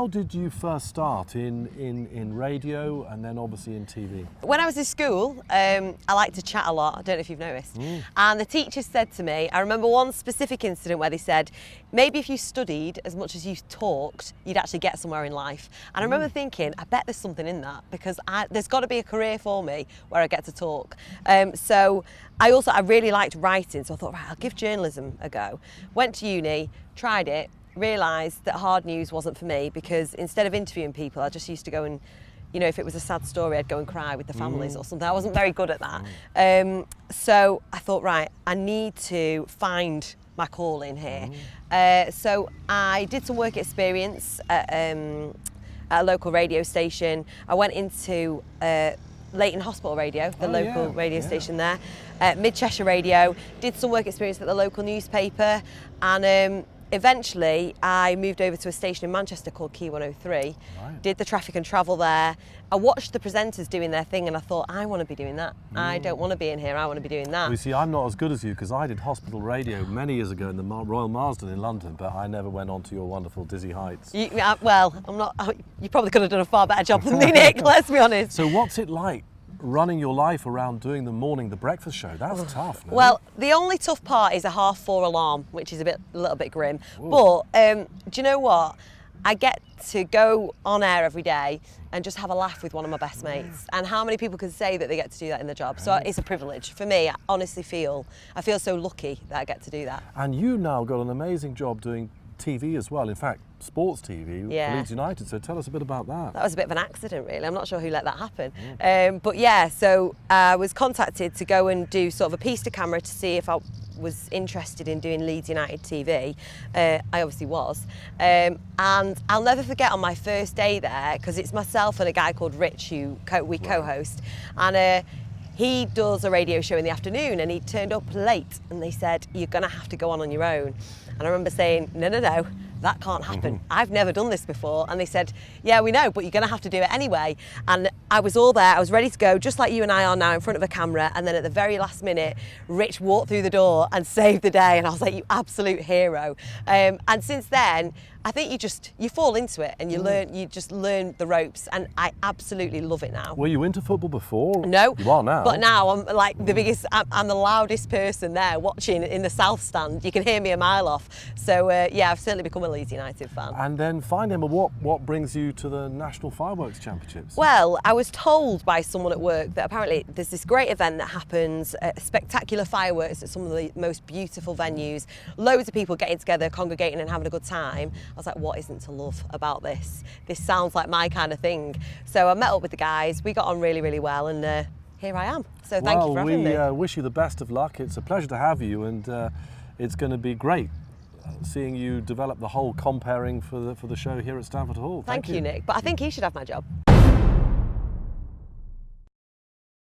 how did you first start in radio and then obviously in TV? When I was in school, I liked to chat a lot. I don't know if you've noticed. And the teachers said to me, I remember one specific incident where they said, maybe if you studied as much as you talked, you'd actually get somewhere in life. And I remember thinking, I bet there's something in that, because there's got to be a career for me where I get to talk. So I really liked writing, so I thought, right, I'll give journalism a go. Went to uni, tried it, realised that hard news wasn't for me, because instead of interviewing people, I just used to go and, you know, if it was a sad story, I'd go and cry with the families or something. I wasn't very good at that. So I thought, right, I need to find my calling here. So I did some work experience at a local radio station. I went into Leighton Hospital Radio, the local radio station there, Mid Cheshire Radio, did some work experience at the local newspaper, and eventually I moved over to a station in Manchester called Key 103, did the traffic and travel there. I watched the presenters doing their thing and I thought, I want to be doing that. I don't want to be in here, I want to be doing that. Well, you see, I'm not as good as you, because I did hospital radio many years ago in the Royal Marsden in London, but I never went on to your wonderful Dizzy Heights. Well, I'm not. You probably could have done a far better job than me, Nick, let's be honest. So what's it like running your life around doing the breakfast show? That's tough, no? Well, the only tough part is a 4:30 alarm, which is a little bit grim. Ooh. But do you know what? I get to go on air every day and just have a laugh with one of my best mates. And how many people can say that they get to do that in their job? So it's a privilege. For me, I honestly feel so lucky that I get to do that. And you now got an amazing job doing TV as well. In fact, sports TV for Leeds United. So tell us a bit about that. That was a bit of an accident, really. I'm not sure who let that happen. But yeah, so I was contacted to go and do sort of a piece to camera to see if I was interested in doing Leeds United TV. I obviously was. And I'll never forget on my first day there, because it's myself and a guy called Rich who we co-host. And he does a radio show in the afternoon, and he turned up late and they said, you're going to have to go on your own. And I remember saying, no, that can't happen. I've never done this before. And they said, yeah, we know, but you're going to have to do it anyway. And I was all there, I was ready to go, just like you and I are now, in front of a camera. And then at the very last minute, Rich walked through the door and saved the day. And I was like, you absolute hero. And since then, I think you fall into it and you just learn the ropes, and I absolutely love it now. Were you into football before? No. You are now. But now I'm like the biggest, I'm the loudest person there watching in the South Stand. You can hear me a mile off. So yeah, I've certainly become a Leeds United fan. And then finally, what brings you to the National Fireworks Championships? Well, I was told by someone at work that apparently there's this great event that happens, spectacular fireworks at some of the most beautiful venues, loads of people getting together, congregating and having a good time. I was like, what isn't to love about this? This sounds like my kind of thing. So I met up with the guys, we got on really, really well, and here I am. So thank you for having me. Well, we wish you the best of luck. It's a pleasure to have you, and it's going to be great seeing you develop the whole comparing for the show here at Stamford Hall. Thank you, Nick. But I think he should have my job.